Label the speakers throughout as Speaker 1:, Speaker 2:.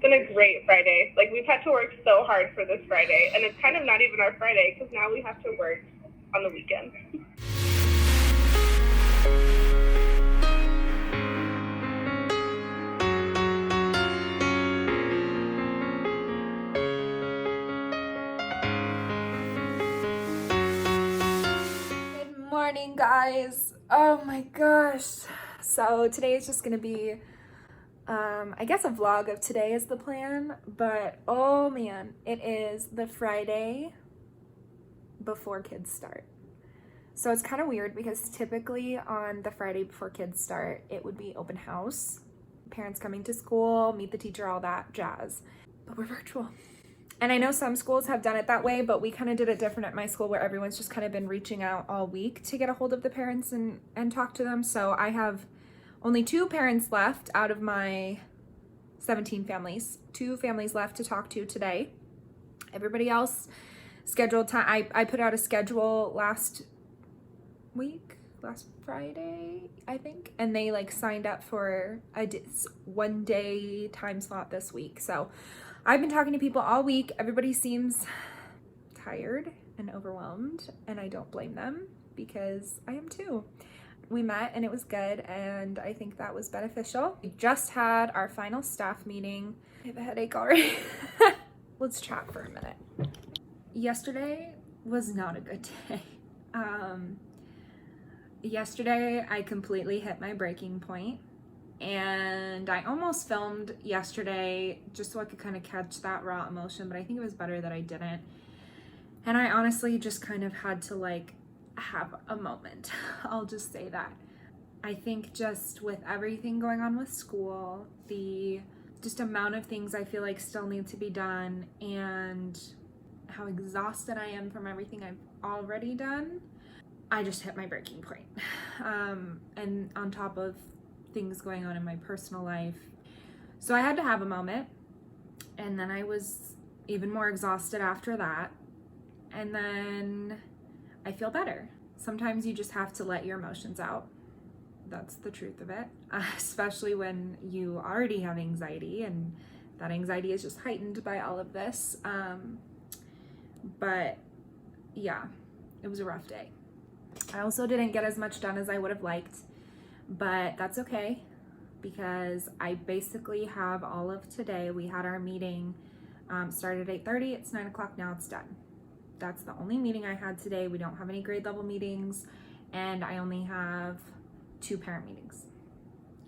Speaker 1: been a great Friday. Like, we've had to work so hard for this Friday, and it's kind of not even our Friday because now we have to work on the weekend.
Speaker 2: Good morning, guys. Oh my gosh. So today is just gonna be I guess a vlog of today is the plan, but oh man, it is the Friday before kids start. So it's kind of weird because typically on the Friday before kids start, it would be open house, parents coming to school, meet the teacher, all that jazz. But we're virtual. And I know some schools have done it that way, but we kind of did it different at my school where everyone's just kind of been reaching out all week to get a hold of the parents and talk to them. So I have only 2 parents left out of my 17 families, 2 families left to talk to today. Everybody else scheduled time. I put out a schedule last Friday, I think, and they like signed up for a 1-day time slot this week. So I've been talking to people all week. Everybody seems tired and overwhelmed, and I don't blame them because I am too. We met and it was good, and I think that was beneficial. We just had our final staff meeting. I have a headache already. Let's chat for a minute. Yesterday was not a good day. Yesterday I completely hit my breaking point. And I almost filmed yesterday just so I could kind of catch that raw emotion, but I think it was better that I didn't. And I honestly just kind of had to like have a moment. I'll just say that. I think just with everything going on with school, the just amount of things I feel like still need to be done, and how exhausted I am from everything I've already done, I just hit my breaking point. And on top of things going on in my personal life. So I had to have a moment, and then I was even more exhausted after that. And then I feel better. Sometimes you just have to let your emotions out. That's the truth of it, especially when you already have anxiety, and that anxiety is just heightened by all of this. But yeah, it was a rough day. I also didn't get as much done as I would have liked, but that's okay because I basically have all of today. We had our meeting started at 8:30. It's 9 o'clock now. It's done. That's the only meeting I had today. We don't have any grade level meetings, and I only have 2 parent meetings,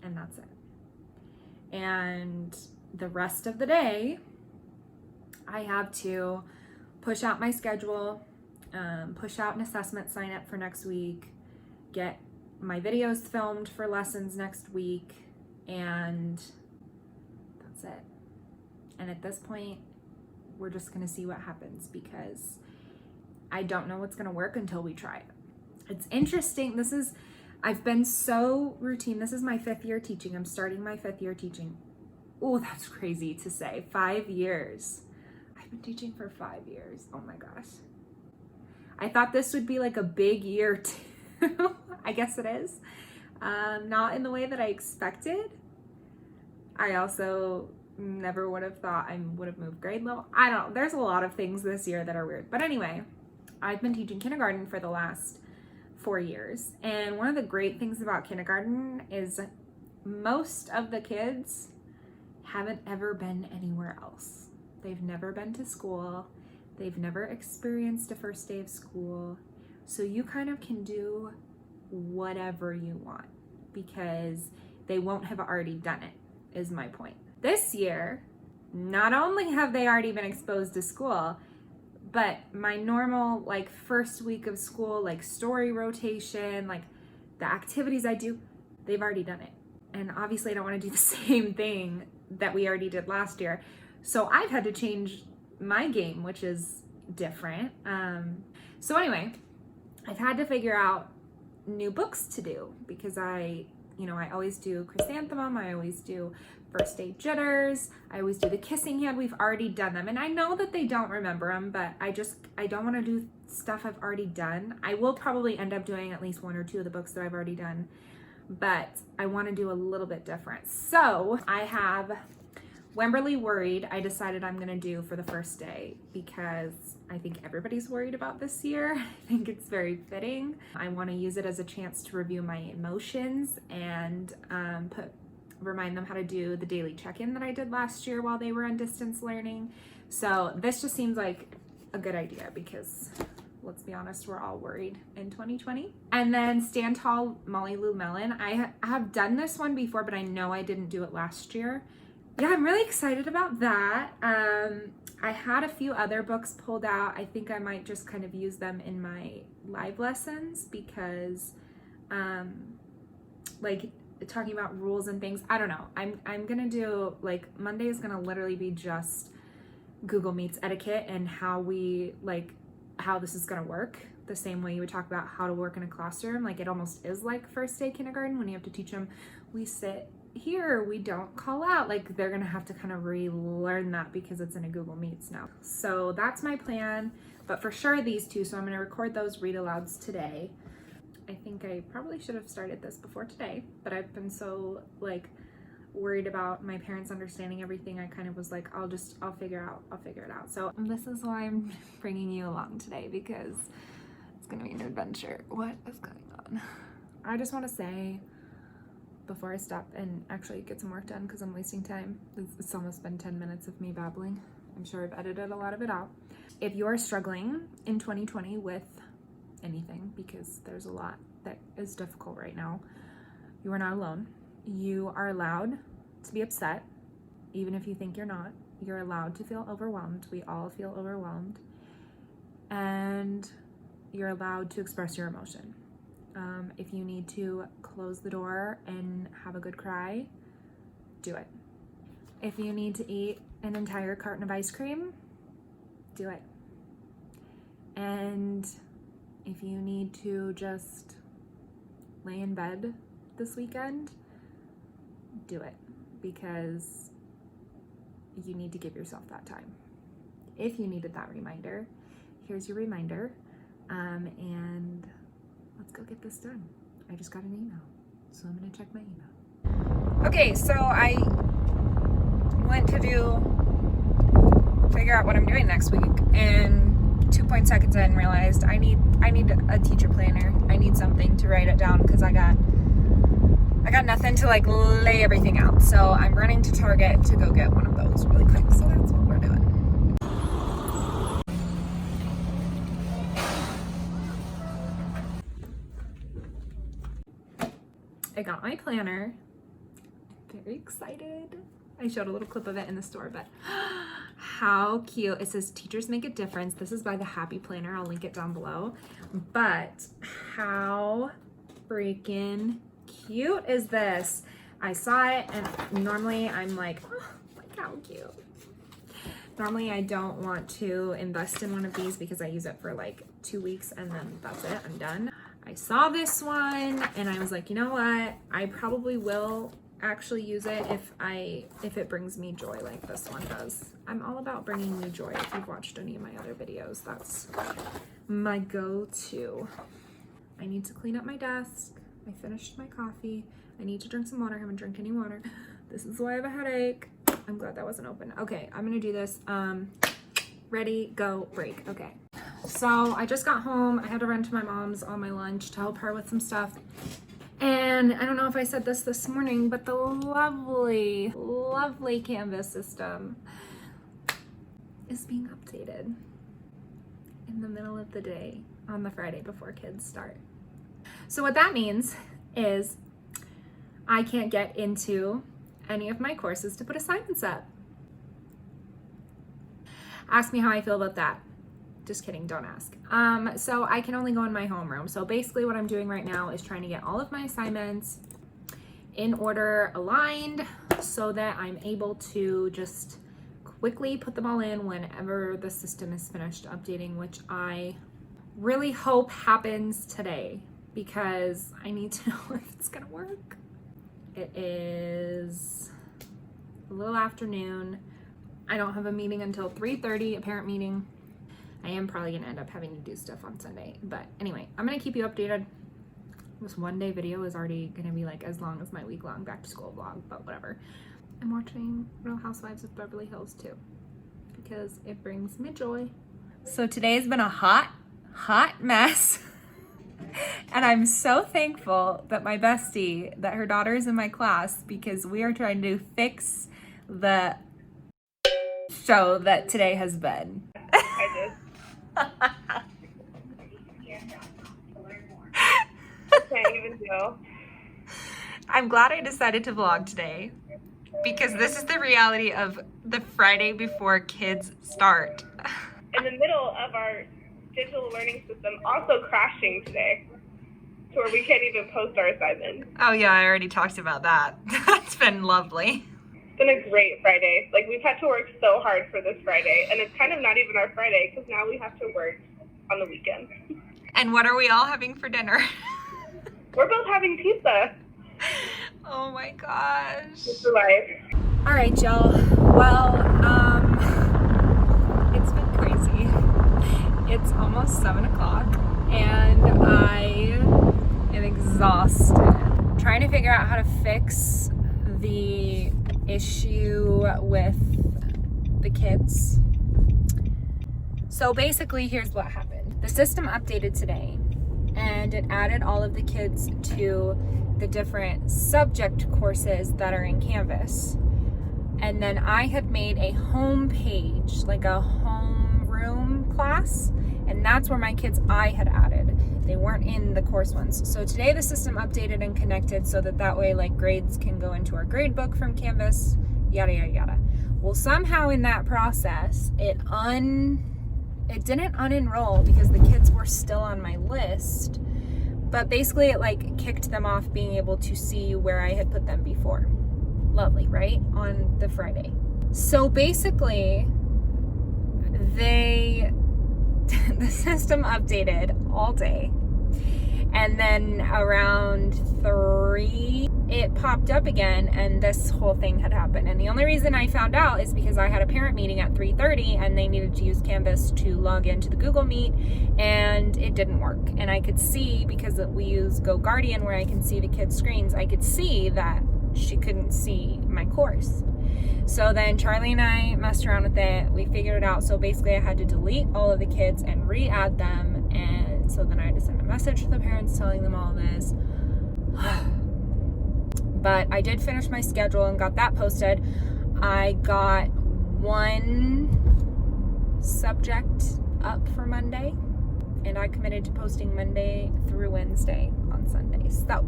Speaker 2: and that's it. And the rest of the day, I have to push out my schedule, push out an assessment sign up for next week, get my videos filmed for lessons next week, and that's it. And at this point, we're just gonna see what happens because I don't know what's gonna work until we try it. It's interesting. I've been so routine. This is my 5th year teaching. I'm starting my 5th year teaching. Oh, that's crazy to say. 5 years. I've been teaching for 5 years. Oh my gosh. I thought this would be like a big year too. I guess it is. Not in the way that I expected. I also never would have thought I would have moved grade level. I don't know. There's a lot of things this year that are weird. But anyway, I've been teaching kindergarten for the last 4 years. And one of the great things about kindergarten is most of the kids haven't ever been anywhere else. They've never been to school. They've never experienced a first day of school. So you kind of can do whatever you want because they won't have already done it, is my point. This year, not only have they already been exposed to school, but my normal like first week of school, like story rotation, like the activities I do, they've already done it. And obviously I don't want to do the same thing that we already did last year. So I've had to change my game, which is different. So anyway, I've had to figure out new books to do because I always do Chrysanthemum, I always do First Aid Jitters, I always do the Kissing Hand. We've already done them, and I know that they don't remember them, but I don't want to do stuff I've already done. I will probably end up doing at least 1 or 2 of the books that I've already done, but I want to do a little bit different. So I have Wemberly Worried, I decided I'm gonna do for the first day because I think everybody's worried about this year. I think it's very fitting. I wanna use it as a chance to review my emotions and remind them how to do the daily check-in that I did last year while they were on distance learning. So this just seems like a good idea because let's be honest, we're all worried in 2020. And then Stand Tall Molly Lou Melon. I have done this one before, but I know I didn't do it last year. Yeah, I'm really excited about that. I had a few other books pulled out. I think I might just kind of use them in my live lessons because like talking about rules and things, I don't know. I'm gonna do, like, Monday is gonna literally be just Google Meets etiquette and how this is gonna work, the same way you would talk about how to work in a classroom. Like, it almost is like first day kindergarten when you have to teach them, we sit here, we don't call out. Like, they're gonna have to kind of relearn that because it's in a Google Meets now. So that's my plan, but for sure these two, so I'm gonna record those read alouds today. I think I probably should have started this before today, but I've been so like worried about my parents understanding everything. I kind of was like, I'll figure it out. So this is why I'm bringing you along today, because it's gonna be an adventure. What is going on? I just want to say before I stop and actually get some work done, because I'm wasting time. It's almost been 10 minutes of me babbling. I'm sure I've edited a lot of it out. If you're struggling in 2020 with anything, because there's a lot that is difficult right now, you are not alone. You are allowed to be upset, even if you think you're not. You're allowed to feel overwhelmed. We all feel overwhelmed. And you're allowed to express your emotion. If you need to close the door and have a good cry, do it. If you need to eat an entire carton of ice cream, do it. And if you need to just lay in bed this weekend, do it, because you need to give yourself that time. If you needed that reminder, here's your reminder, and let's go get this done. I just got an email, so I'm gonna check my email. Okay, so I went to figure out what I'm doing next week, and 2 seconds in realized I need a teacher planner. I need something to write it down because I got nothing to like lay everything out. So I'm running to Target to go get one of those really quick. So that's what we're doing. I got my planner. Very excited. I showed a little clip of it in the store, but how cute. It says Teachers Make a Difference. This is by the Happy Planner. I'll link it down below. But how freaking cute is this? I saw it, and normally I'm like, oh, like how cute. Normally I don't want to invest in one of these because I use it for like 2 weeks and then that's it, I'm done. I saw this one and I was like, you know what? I probably will actually use it if it brings me joy like this one does. I'm all about bringing you joy. If you've watched any of my other videos, that's my go-to. I need to clean up my desk. I finished my coffee. I need to drink some water. I haven't drank any water. This is why I have a headache. I'm glad that wasn't open. Okay, I'm gonna do this. Ready, go, break. Okay. So I just got home. I had to run to my mom's on my lunch to help her with some stuff. And I don't know if I said this morning, but the lovely, lovely Canvas system is being updated in the middle of the day on the Friday before kids start. So what that means is I can't get into any of my courses to put assignments up. Ask me how I feel about that. Just kidding, don't ask. So I can only go in my homeroom. So basically what I'm doing right now is trying to get all of my assignments in order, aligned, so that I'm able to just quickly put them all in whenever the system is finished updating, which I really hope happens today because I need to know if it's gonna work. It is a little afternoon. I don't have a meeting until 3:30, a parent meeting. I am probably gonna end up having to do stuff on Sunday, but anyway, I'm gonna keep you updated. This one day video is already gonna be like as long as my week-long back to school vlog, but whatever. I'm watching Real Housewives of Beverly Hills too because it brings me joy. So today's been a hot mess. And I'm so thankful that my bestie, that her daughter is in my class because we are trying to fix the show that today has been.
Speaker 1: I can't even do.
Speaker 2: I'm glad I decided to vlog today because this is the reality of the Friday before kids start.
Speaker 1: In the middle of our digital learning system also crashing today to where we can't even post our assignments.
Speaker 2: Oh yeah, I already talked about that. That's been lovely.
Speaker 1: It's been a great Friday. Like, we've had to work so hard for this Friday, and it's kind of not even our Friday because now we have to work on the weekend.
Speaker 2: And what are we all having for dinner?
Speaker 1: We're both having pizza.
Speaker 2: Oh my gosh.
Speaker 1: It's for life.
Speaker 2: All right, y'all. Well, it's been crazy. It's almost 7 o'clock and I am exhausted. Trying to figure out how to fix the issue with the kids. So basically, here's what happened. The system updated today and it added all of the kids to the different subject courses that are in Canvas. And then I had made a home page, like a homeroom class, and that's where my kids I had added. They weren't in the course ones. So today the system updated and connected so that way like grades can go into our grade book from Canvas, yada, yada, yada. Well, somehow in that process, it didn't unenroll because the kids were still on my list. But basically it like kicked them off being able to see where I had put them before. Lovely, right? On the Friday. So basically the system updated all day. And then around 3, it popped up again and this whole thing had happened. And the only reason I found out is because I had a parent meeting at 3:30 and they needed to use Canvas to log into the Google Meet and it didn't work. And I could see, because we use Go Guardian where I can see the kids' screens, I could see that she couldn't see my course. So then Charlie and I messed around with it. We figured it out. So basically I had to delete all of the kids and re-add them. And so then I had to send a message to the parents telling them all this. But I did finish my schedule and got that posted. I got 1 subject up for Monday. And I committed to posting Monday through Wednesday on Sundays. So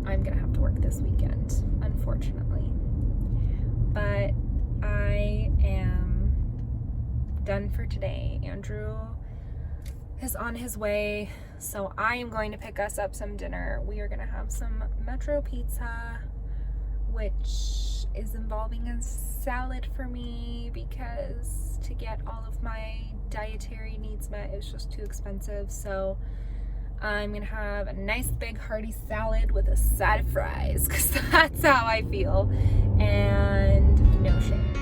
Speaker 2: I'm gonna have to work this weekend, unfortunately. But I am done for today. Andrew is on his way, so I am going to pick us up some dinner. We are gonna have some Metro Pizza, which is involving a salad for me because to get all of my dietary needs met is just too expensive. So I'm gonna have a nice big hearty salad with a side of fries because that's how I feel, and no shame.